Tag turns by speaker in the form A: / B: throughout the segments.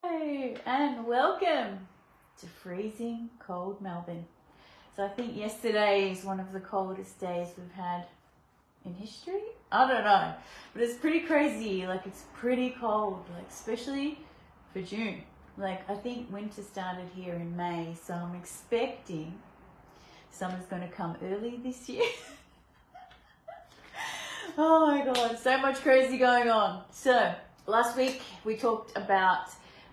A: Hello and welcome to freezing cold Melbourne. So I think yesterday is one of the coldest days we've had in history. I don't know, but it's pretty crazy. Like, it's pretty cold, like especially for June. Like, I think winter started here in May, so I'm expecting summer's going to come early this year. Oh my god, so much crazy going on. So last week we talked about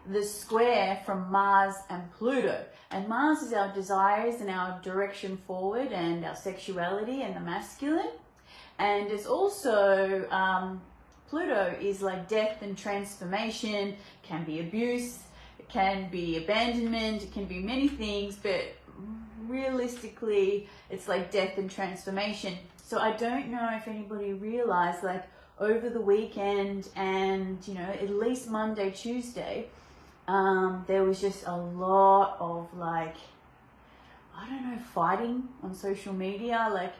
A: the square from Mars and Pluto. And Mars is our desires and our direction forward and our sexuality and the masculine. And it's also, Pluto is like death and transformation, can be abuse, it can be abandonment, it can be many things, but realistically it's like death and transformation. So I don't know if anybody realized, like, over the weekend and, you know, at least Monday, Tuesday, there was just a lot of, like, I don't know, fighting on social media. Like,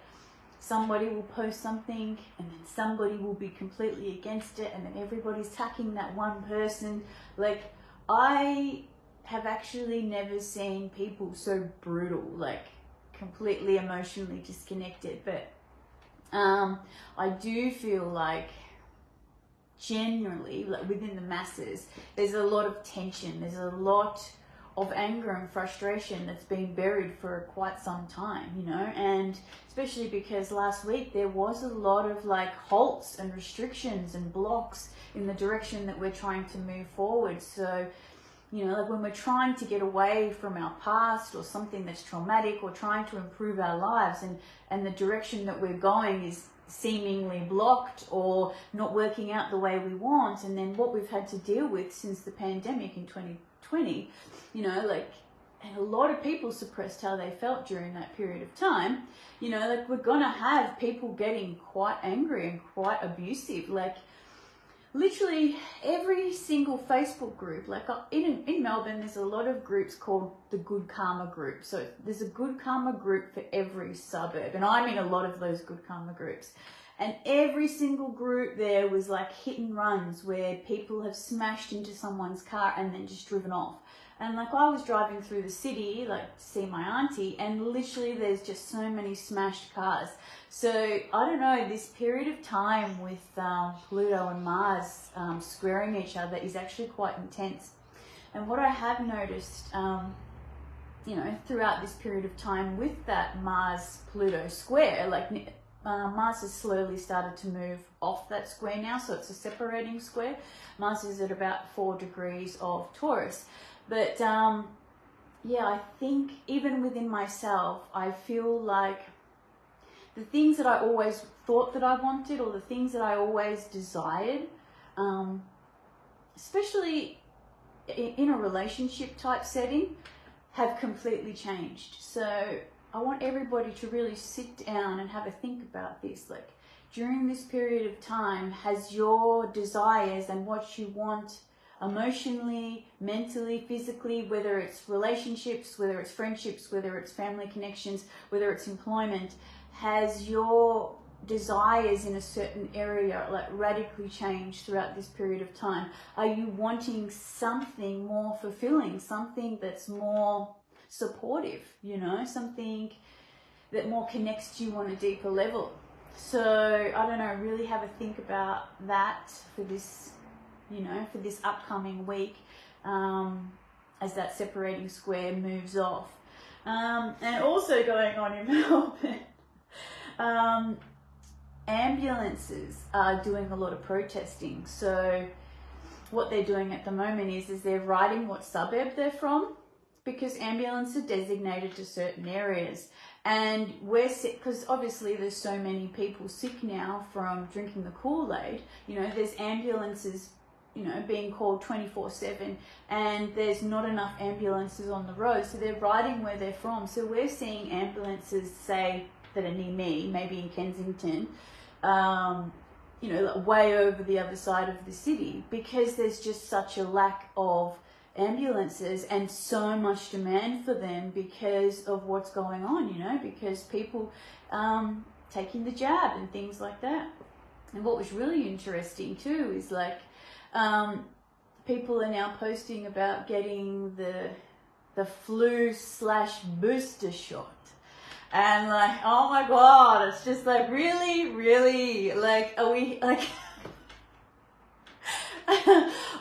A: somebody will post something and then somebody will be completely against it, and then everybody's attacking that one person. Like, I have actually never seen people so brutal, like completely emotionally disconnected. But I do feel like generally, like within the masses, there's a lot of tension, there's a lot of anger and frustration that's been buried for quite some time, you know. And especially because last week there was a lot of like halts and restrictions and blocks in the direction that we're trying to move forward. So, you know, like when we're trying to get away from our past or something that's traumatic, or trying to improve our lives, and the direction that we're going is seemingly blocked or not working out the way we want, and then what we've had to deal with since the pandemic in 2020, you know, like, and a lot of people suppressed how they felt during that period of time, you know, like we're gonna have people getting quite angry and quite abusive. Like, literally every single Facebook group, like in Melbourne, there's a lot of groups called the Good Karma group. So there's a Good Karma group for every suburb, and I'm in a lot of those Good Karma groups. And every single group there was like hit and runs where people have smashed into someone's car and then just driven off. And like, I was driving through the city, like, to see my auntie, and literally there's just so many smashed cars. So I don't know, this period of time with Pluto and Mars squaring each other is actually quite intense. And what I have noticed, you know, throughout this period of time with that Mars-Pluto square, like, Mars has slowly started to move off that square now, so it's a separating square. Mars is at about 4 degrees of Taurus. But yeah, I think even within myself, I feel like the things that I always thought that I wanted, or the things that I always desired, especially in a relationship type setting, have completely changed. So I want everybody to really sit down and have a think about this. Like, during this period of time, has your desires and what you want emotionally, mentally, physically, whether it's relationships, whether it's friendships, whether it's family connections, whether it's employment, has your desires in a certain area like radically changed throughout this period of time? Are you wanting something more fulfilling, something that's more supportive, you know, something that more connects to you on a deeper level? So I don't know, really have a think about that for this, you know, for this upcoming week, as that separating square moves off. And also going on in Melbourne, ambulances are doing a lot of protesting. So what they're doing at the moment is they're writing what suburb they're from, because ambulances are designated to certain areas. And we're sick, because obviously there's so many people sick now from drinking the Kool-Aid. You know, there's ambulances, you know, being called 24/7, and there's not enough ambulances on the road, so they're writing where they're from. So we're seeing ambulances, say, that are near me, maybe in Kensington, you know, like way over the other side of the city, because there's just such a lack of ambulances and so much demand for them because of what's going on, you know, because people taking the jab and things like that. And what was really interesting too is, like, people are now posting about getting the flu/booster shot. And like, oh my God, it's just like, really, like, are we, like,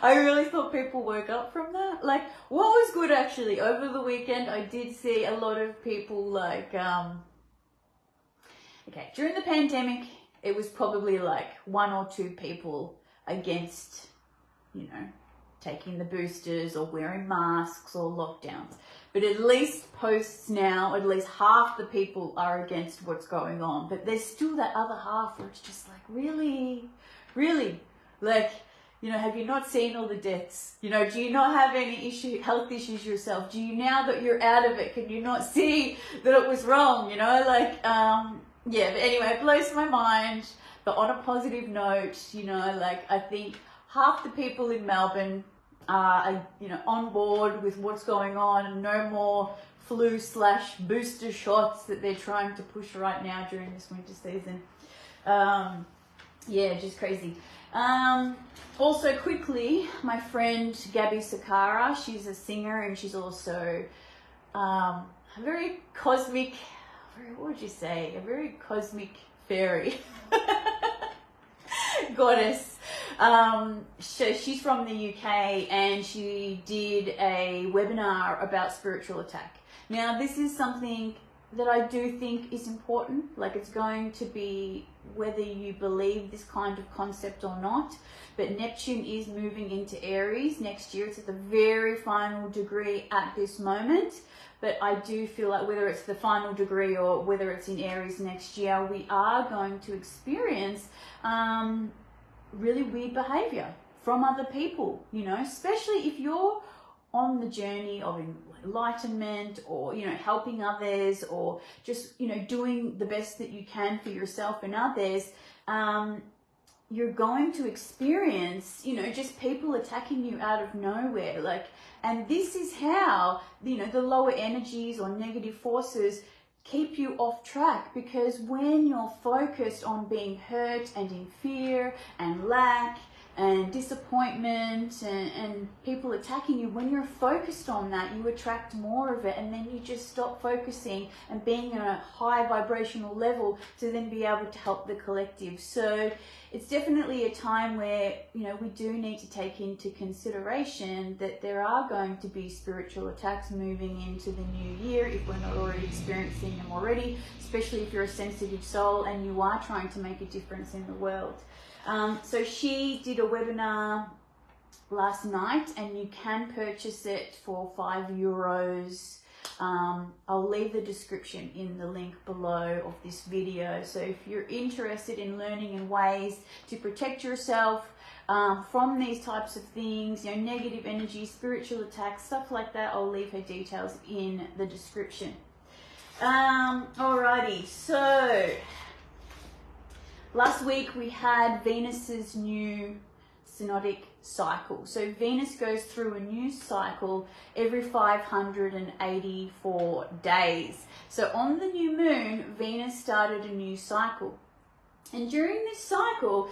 A: I really thought people woke up from that. Like, what was good actually, over the weekend, I did see a lot of people like, okay, during the pandemic, it was probably like 1 or 2 people against, you know, taking the boosters or wearing masks or lockdowns. But at least posts now, at least half the people are against what's going on. But there's still that other half where it's just like, really, like, you know, have you not seen all the deaths? You know, do you not have any health issues yourself? Do you, now that you're out of it, can you not see that it was wrong? You know, like, yeah, but anyway, it blows my mind. But on a positive note, you know, like, I think half the people in Melbourne are, you know, on board with what's going on, and no more flu/booster shots that they're trying to push right now during this winter season. Yeah, just crazy. Also quickly, my friend Gabby Sakara, she's a singer and she's also a very cosmic, what would you say, a very cosmic fairy. Goddess. So she's from the UK and she did a webinar about spiritual attack. Now this is something that I do think is important. Like, it's going to be whether you believe this kind of concept or not, but Neptune is moving into Aries next year. It's at the very final degree at this moment, but I do feel like whether it's the final degree or whether it's in Aries next year, we are going to experience really weird behavior from other people, you know, especially if you're on the journey of enlightenment, or, you know, helping others, or just, you know, doing the best that you can for yourself and others. You're going to experience, you know, just people attacking you out of nowhere. Like, and this is how, you know, the lower energies or negative forces keep you off track, because when you're focused on being hurt and in fear and lack and disappointment and people attacking you, when you're focused on that, you attract more of it, and then you just stop focusing and being on a high vibrational level to then be able to help the collective. So it's definitely a time where, you know, we do need to take into consideration that there are going to be spiritual attacks moving into the new year, if we're not already experiencing them already, especially if you're a sensitive soul and you are trying to make a difference in the world. So she did a webinar last night, and you can purchase it for €5. I'll leave the description in the link below of this video. So if you're interested in learning in ways to protect yourself from these types of things, you know, negative energy, spiritual attacks, stuff like that, I'll leave her details in the description. Alrighty, so last week we had Venus's new synodic cycle. So Venus goes through a new cycle every 584 days. So on the new moon, Venus started a new cycle. And during this cycle,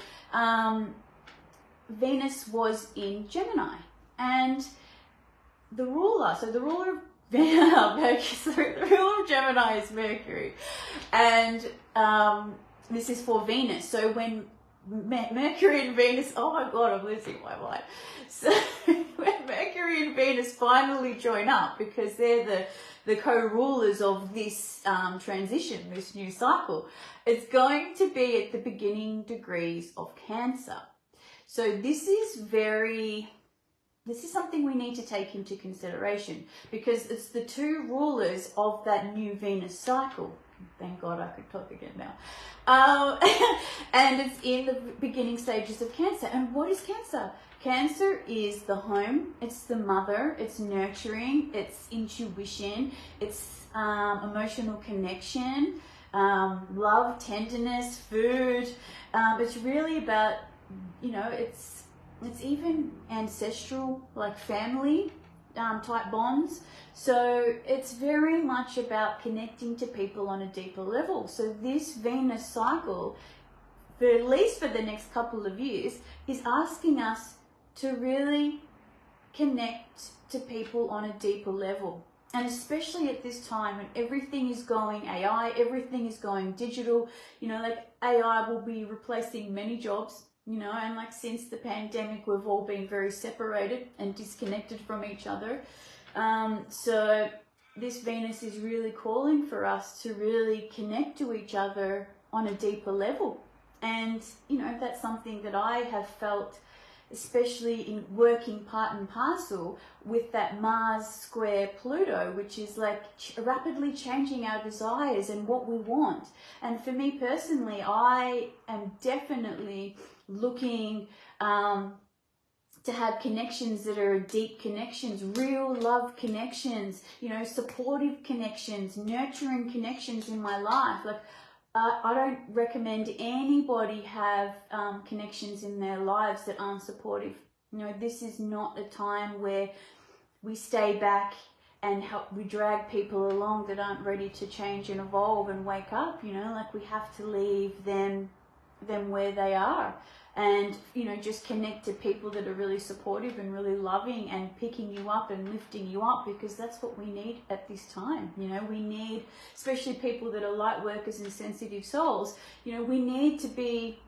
A: Venus was in Gemini. And the ruler of Gemini is Mercury. And this is for Venus. So when Mercury and Venus, oh my God, I'm losing my mind. So when Mercury and Venus finally join up, because they're the co-rulers of this transition, this new cycle, it's going to be at the beginning degrees of Cancer. So this is something we need to take into consideration, because it's the two rulers of that new Venus cycle. Thank God I could talk again now. And it's in the beginning stages of Cancer. And what is Cancer? Cancer is the home, it's the mother, it's nurturing, it's intuition, it's emotional connection, love, tenderness, food. It's really about, you know, it's even ancestral, like family type bonds. So it's very much about connecting to people on a deeper level. So this Venus cycle, at least for the next couple of years, is asking us to really connect to people on a deeper level. And especially at this time when everything is going AI, everything is going digital, you know, like AI will be replacing many jobs, you know, and like since the pandemic, we've all been very separated and disconnected from each other. So this Venus is really calling for us to really connect to each other on a deeper level. And, you know, that's something that I have felt, especially in working part and parcel with that Mars square Pluto, which is like rapidly changing our desires and what we want. And for me personally, I am definitely looking to have connections that are deep connections, real love connections, you know, supportive connections, nurturing connections in my life. Like, I don't recommend anybody have connections in their lives that aren't supportive. You know, this is not a time where we stay back and we drag people along that aren't ready to change and evolve and wake up. You know, like we have to leave them where they are. And, you know, just connect to people that are really supportive and really loving and picking you up and lifting you up, because that's what we need at this time. You know, we need, especially people that are light workers and sensitive souls, you know, we need to be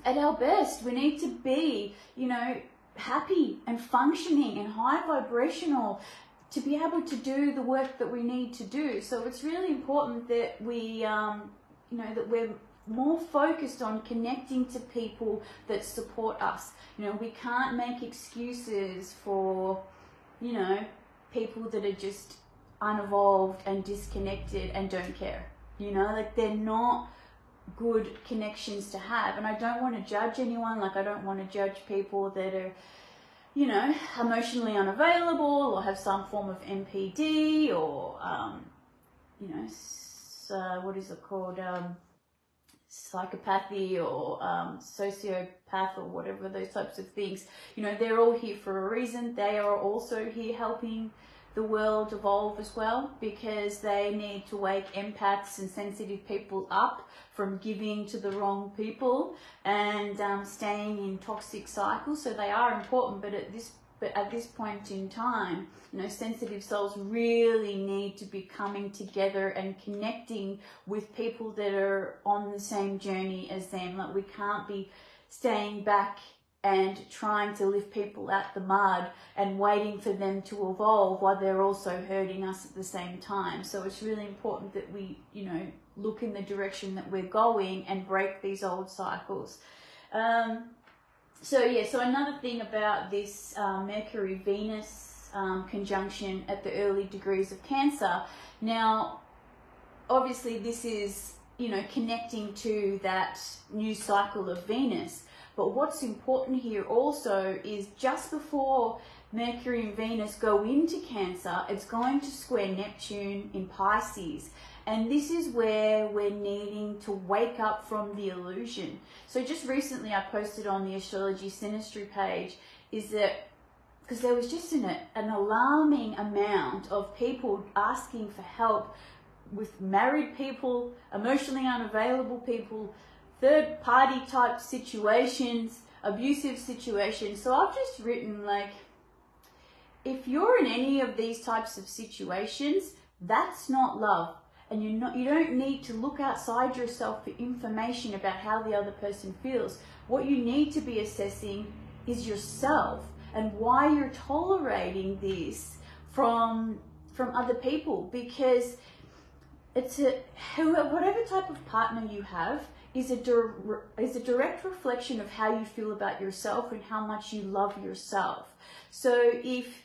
A: at our best. We need to be, you know, happy and functioning and high vibrational to be able to do the work that we need to do. So it's really important that we, you know, that we're more focused on connecting to people that support us. You know, we can't make excuses for, you know, people that are just unevolved and disconnected and don't care. You know, like they're not good connections to have. And I don't want to judge anyone. Like I don't want to judge people that are, you know, emotionally unavailable or have some form of MPD or, you know, what is it called? Psychopathy or sociopath or whatever, those types of things. You know, they're all here for a reason. They are also here helping the world evolve as well, because they need to wake empaths and sensitive people up from giving to the wrong people and staying in toxic cycles. So they are important, but at this point in time, you know, sensitive souls really need to be coming together and connecting with people that are on the same journey as them. Like we can't be staying back and trying to lift people out the mud and waiting for them to evolve while they're also hurting us at the same time. So it's really important that we, you know, look in the direction that we're going and break these old cycles. So another thing about this Mercury-Venus conjunction at the early degrees of Cancer. Now, obviously this is, you know, connecting to that new cycle of Venus. But what's important here also is just before Mercury and Venus go into Cancer, it's going to square Neptune in Pisces. And this is where we're needing to wake up from the illusion. So just recently I posted on the Astrology Synastry page is that, because there was just an alarming amount of people asking for help with married people, emotionally unavailable people, third party type situations, abusive situations. So I've just written, like, if you're in any of these types of situations, that's not love. And you don't need to look outside yourself for information about how the other person feels. What you need to be assessing is yourself and why you're tolerating this from other people, because it's whatever type of partner you have is a direct reflection of how you feel about yourself and how much you love yourself. So if,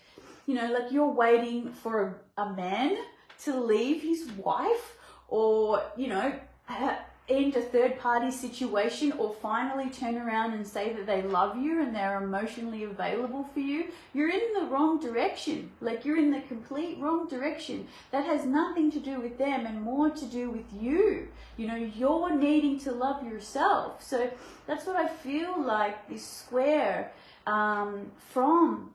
A: you know, like you're waiting for a man to leave his wife, or, you know, end a third party situation, or finally turn around and say that they love you and they're emotionally available for you, you're in the wrong direction. Like, you're in the complete wrong direction. That has nothing to do with them and more to do with you. You know, you're needing to love yourself. So that's what I feel like this square from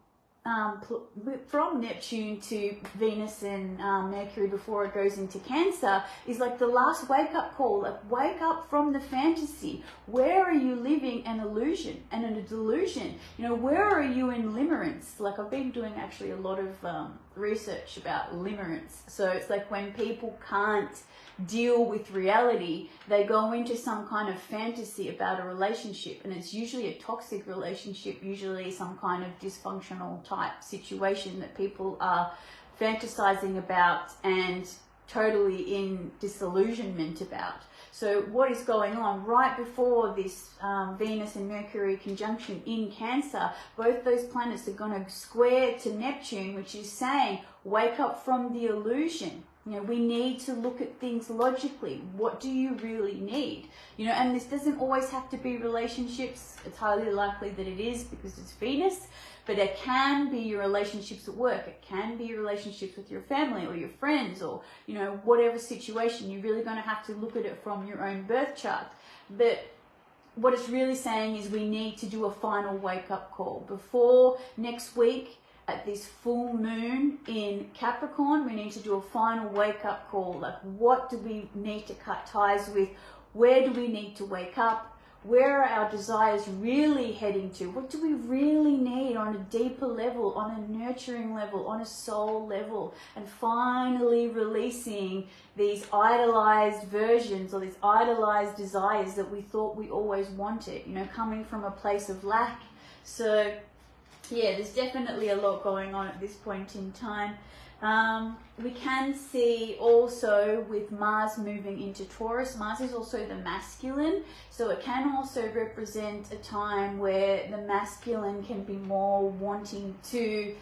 A: from Neptune to Venus and Mercury before it goes into Cancer is like the last wake-up call. Like, wake up from the fantasy. Where are you living an illusion and a delusion? You know, where are you in limerence? Like, I've been doing actually a lot of research about limerence. So it's like when people can't deal with reality, they go into some kind of fantasy about a relationship, and it's usually a toxic relationship, usually some kind of dysfunctional type situation that people are fantasizing about and totally in disillusionment about. So what is going on right before this Venus and Mercury conjunction in Cancer, both those planets are going to square to Neptune, which is saying, wake up from the illusion. You know, we need to look at things logically. What do you really need? You know, and this doesn't always have to be relationships. It's highly likely that it is because it's Venus, but it can be your relationships at work. It can be your relationships with your family or your friends, or, you know, whatever situation. You're really going to have to look at it from your own birth chart. But what it's really saying is we need to do a final wake-up call. Before next week, at this full moon in Capricorn, we need to do a final wake-up call. Like, what do we need to cut ties with? Where do we need to wake up? Where are our desires really heading to? What do we really need on a deeper level, on a nurturing level, on a soul level? And finally releasing these idolized versions or these idolized desires that we thought we always wanted, you know, coming from a place of lack. So yeah, there's definitely a lot going on at this point in time. We can see also with Mars moving into Taurus, Mars is also the masculine, so it can also represent a time where the masculine can be more wanting to,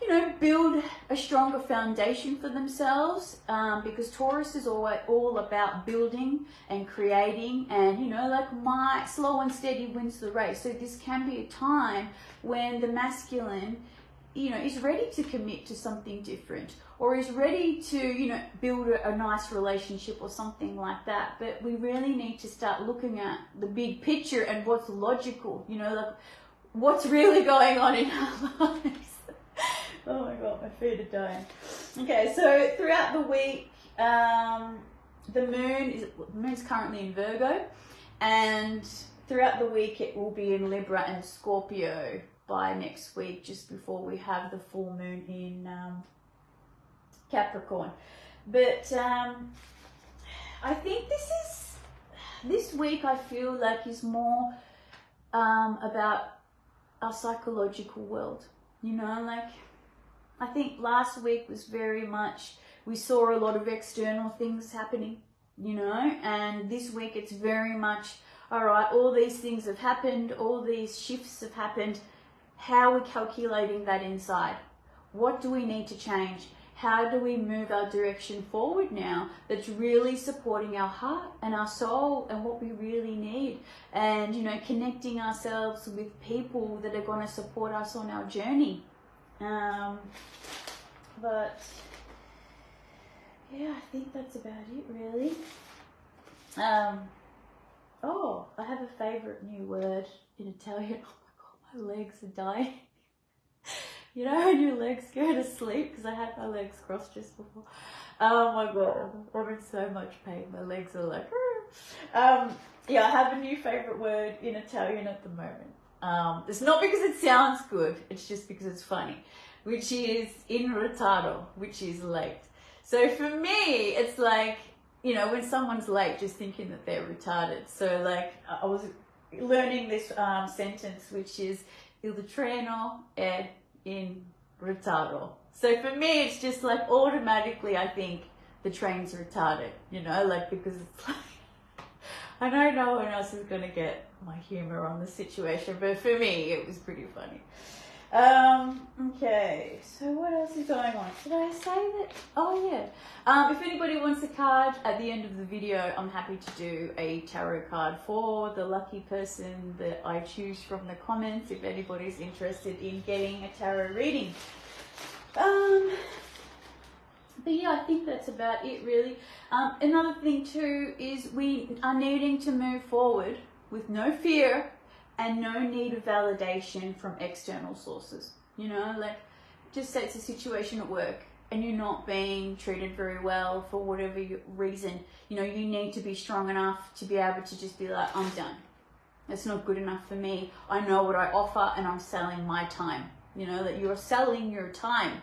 A: you know, build a stronger foundation for themselves, because Taurus is all about building and creating, and, you know, like slow and steady wins the race. So this can be a time when the masculine, you know, is ready to commit to something different, or is ready to, you know, build a nice relationship or something like that. But we really need to start looking at the big picture and what's logical, you know, like what's really going on in our lives. Oh my God, my feet are dying. Okay, so throughout the week, the moon's currently in Virgo, and throughout the week it will be in Libra and Scorpio by next week, just before we have the full moon in Capricorn. But I think this week I feel like is more about our psychological world, you know, like I think last week was very much, we saw a lot of external things happening, you know, and this week it's very much, all right, all these things have happened, all these shifts have happened. How are we calculating that inside? What do we need to change? How do we move our direction forward now that's really supporting our heart and our soul and what we really need? And, you know, connecting ourselves with people that are going to support us on our journey. But yeah, I think that's about it really. Oh, I have a favorite new word in Italian. Oh my God, my legs are dying. You know when your legs go to sleep? Because I had my legs crossed just before. Oh my God, I'm in so much pain. My legs are like, yeah, I have a new favorite word in Italian at the moment. It's not because it sounds good, it's just because it's funny, which is in ritardo, which is late. So for me, it's like, you know, when someone's late, just thinking that they're retarded. So like, I was learning this sentence, which is il treno è in ritardo. So for me, it's just like automatically I think the train's retarded, you know, like, because it's like, I know no one else is going to get my humor on the situation, but for me, it was pretty funny. Okay, so what else is going on? Did I say that? Oh yeah. If anybody wants a card at the end of the video, I'm happy to do a tarot card for the lucky person that I choose from the comments, if anybody's interested in getting a tarot reading. But yeah, I think that's about it really. Another thing too is we are needing to move forward with no fear and no need of validation from external sources. You know, like, just say it's a situation at work and you're not being treated very well for whatever reason. You know, you need to be strong enough to be able to just be like, I'm done. It's not good enough for me. I know what I offer and I'm selling my time. You know, that you're selling your time.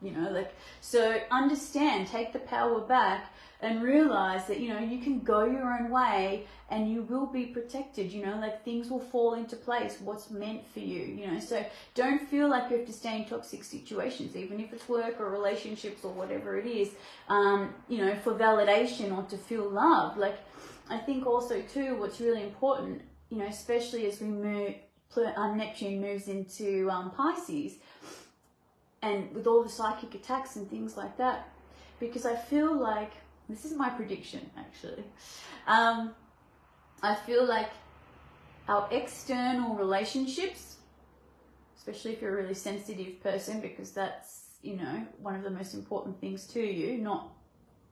A: You know, like, so understand, take the power back and realize that, you know, you can go your own way and you will be protected. You know, like, things will fall into place, what's meant for you, you know. So don't feel like you have to stay in toxic situations, even if it's work or relationships or whatever it is, you know, for validation or to feel love. Like, I think also too, what's really important, you know, especially as we move, Neptune moves into Pisces, and with all the psychic attacks and things like that, because I feel like, this is my prediction actually, I feel like our external relationships, especially if you're a really sensitive person, because that's, you know, one of the most important things to you, not,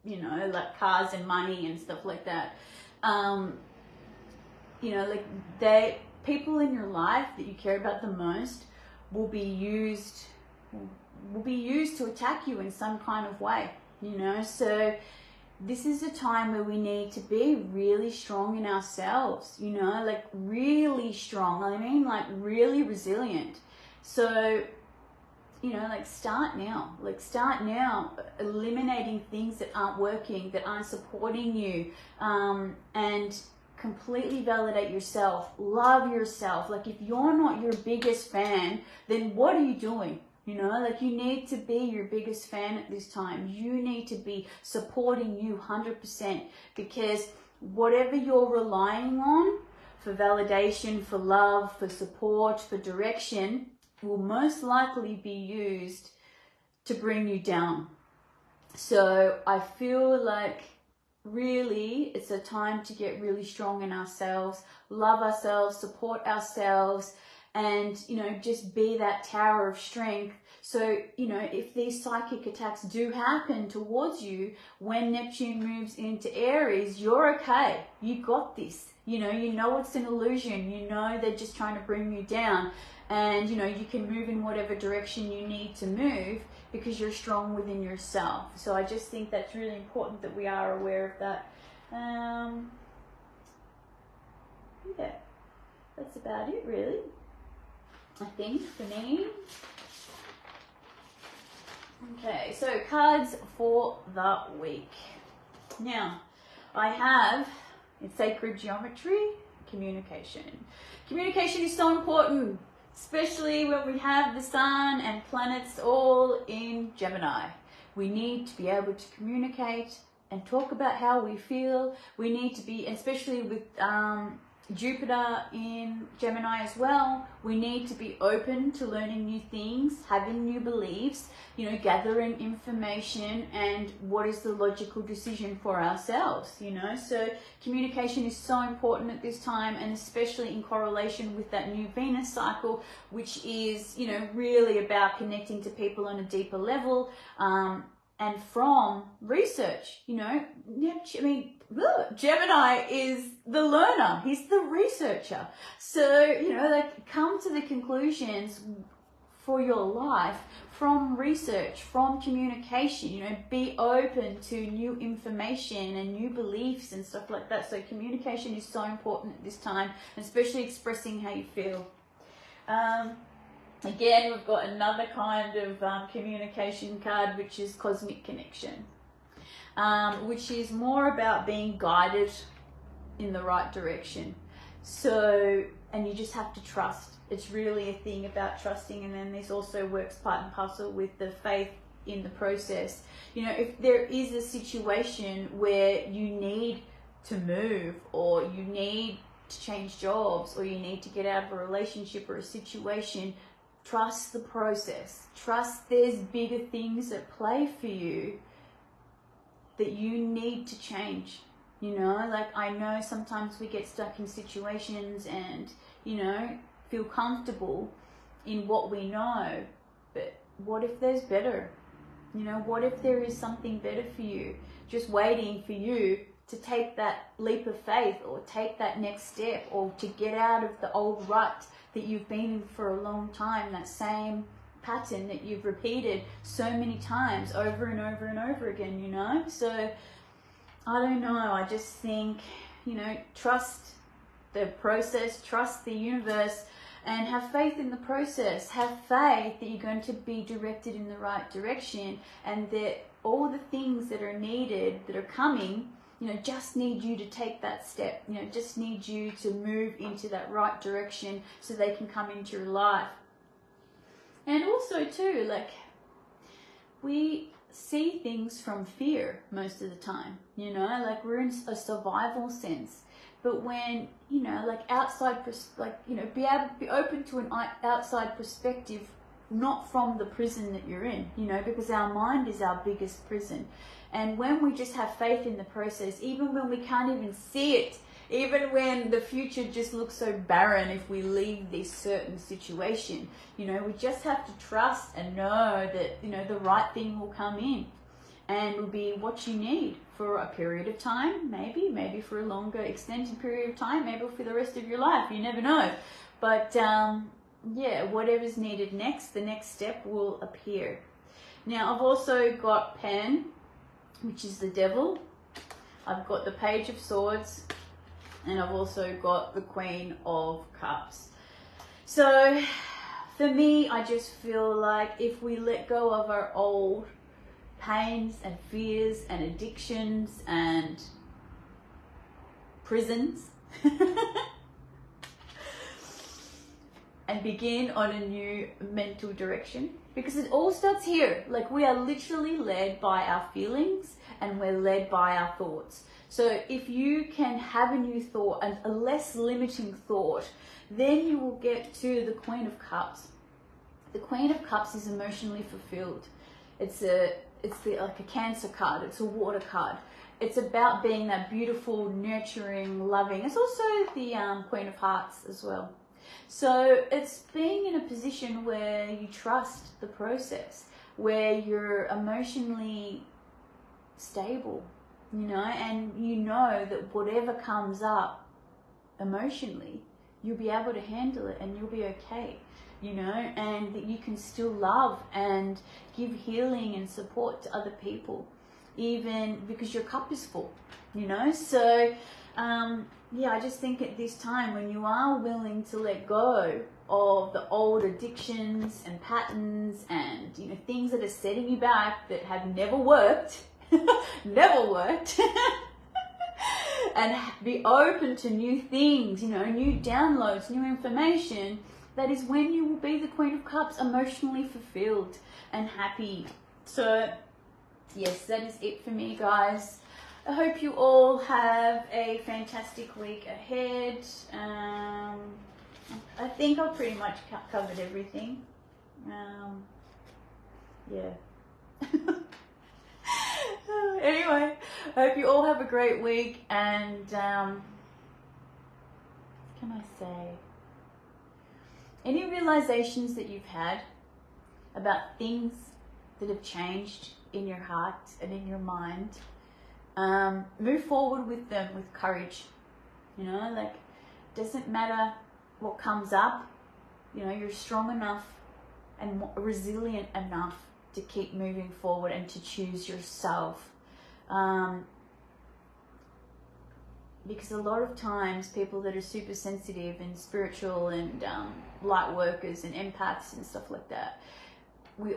A: you know, like cars and money and stuff like that. You know, like, people in your life that you care about the most will be used to attack you in some kind of way, you know. So this is a time where we need to be really strong in ourselves, you know, like really strong. I mean, like really resilient. So, you know, like start now, eliminating things that aren't working, that aren't supporting you, and completely validate yourself, love yourself. Like, if you're not your biggest fan, then what are you doing? You know, like, you need to be your biggest fan at this time. You need to be supporting you 100%, because whatever you're relying on for validation, for love, for support, for direction, will most likely be used to bring you down. So I feel like really it's a time to get really strong in ourselves, love ourselves, support ourselves, and, you know, just be that tower of strength. So, you know, if these psychic attacks do happen towards you when Neptune moves into Aries, you're okay. You got this. You know it's an illusion. You know they're just trying to bring you down. And, you know, you can move in whatever direction you need to move because you're strong within yourself. So I just think that's really important that we are aware of that. Yeah, that's about it, really. I think, for me. Okay, so cards for the week. Now, I have, in sacred geometry, communication. Communication is so important, especially when we have the sun and planets all in Gemini. We need to be able to communicate and talk about how we feel. We need to be, especially with Jupiter in Gemini as well, we need to be open to learning new things, having new beliefs, you know, gathering information and what is the logical decision for ourselves, you know. So communication is so important at this time, and especially in correlation with that new Venus cycle, which is, you know, really about connecting to people on a deeper level. And from research, you know, I mean, Gemini is the learner, he's the researcher. So, you know, like, come to the conclusions for your life from research, from communication, you know, be open to new information and new beliefs and stuff like that. So communication is so important at this time, especially expressing how you feel. Again, we've got another kind of communication card, which is cosmic connection, which is more about being guided in the right direction. So, and you just have to trust. It's really a thing about trusting, and then this also works part and parcel with the faith in the process. You know, if there is a situation where you need to move, or you need to change jobs, or you need to get out of a relationship or a situation, trust the process. Trust there's bigger things at play for you that you need to change. You know, like, I know sometimes we get stuck in situations and, you know, feel comfortable in what we know, but what if there's better? You know, what if there is something better for you, just waiting for you to take that leap of faith, or take that next step, or to get out of the old rut that you've been in for a long time, that same pattern that you've repeated so many times over and over and over again, you know? So I don't know, I just think, you know, trust the process, trust the universe, and have faith in the process. Have faith that you're going to be directed in the right direction, and that all the things that are needed, that are coming, you know, just need you to take that step, you know, just need you to move into that right direction so they can come into your life. And also too, like, we see things from fear most of the time, you know, like we're in a survival sense. But when, you know, like be open to an outside perspective, not from the prison that you're in, you know, because our mind is our biggest prison. And when we just have faith in the process, even when we can't even see it, even when the future just looks so barren if we leave this certain situation, you know, we just have to trust and know that, you know, the right thing will come in and will be what you need for a period of time, maybe for a longer extended period of time, maybe for the rest of your life, you never know. But yeah, whatever's needed next, the next step will appear. Now, I've also got Pan, which is the devil. I've got the Page of Swords, and I've also got the Queen of Cups. So for me, I just feel like if we let go of our old pains and fears and addictions and prisons and begin on a new mental direction, because it all starts here. Like, we are literally led by our feelings and we're led by our thoughts. So if you can have a new thought and a less limiting thought, then you will get to the Queen of Cups. The Queen of Cups is emotionally fulfilled. It's like a Cancer card. It's a water card. It's about being that beautiful, nurturing, loving. It's also the Queen of Hearts as well. So it's being in a position where you trust the process, where you're emotionally stable, you know, and you know that whatever comes up emotionally, you'll be able to handle it and you'll be okay, you know, and that you can still love and give healing and support to other people, even because your cup is full, you know. So yeah, I just think at this time, when you are willing to let go of the old addictions and patterns and, you know, things that are setting you back that have never worked, never worked, and be open to new things, you know, new downloads, new information, that is when you will be the Queen of Cups, emotionally fulfilled and happy. So yes, that is it for me, guys. I hope you all have a fantastic week ahead. I think I've pretty much covered everything. Yeah. Anyway, I hope you all have a great week, and what can I say? Any realizations that you've had about things that have changed in your heart and in your mind, move forward with them with courage. You know, like, doesn't matter what comes up, you know, you're strong enough and resilient enough to keep moving forward and to choose yourself. Because a lot of times people that are super sensitive and spiritual and light workers and empaths and stuff like that, we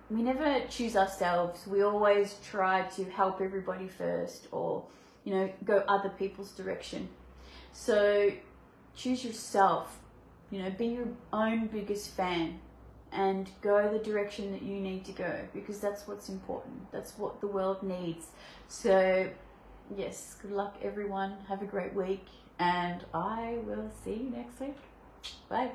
A: never choose ourselves. We always try to help everybody first, or, you know, go other people's direction. So choose yourself, you know, be your own biggest fan and go the direction that you need to go, because that's what's important. That's what the world needs. So yes, good luck everyone. Have a great week, and I will see you next week. Bye.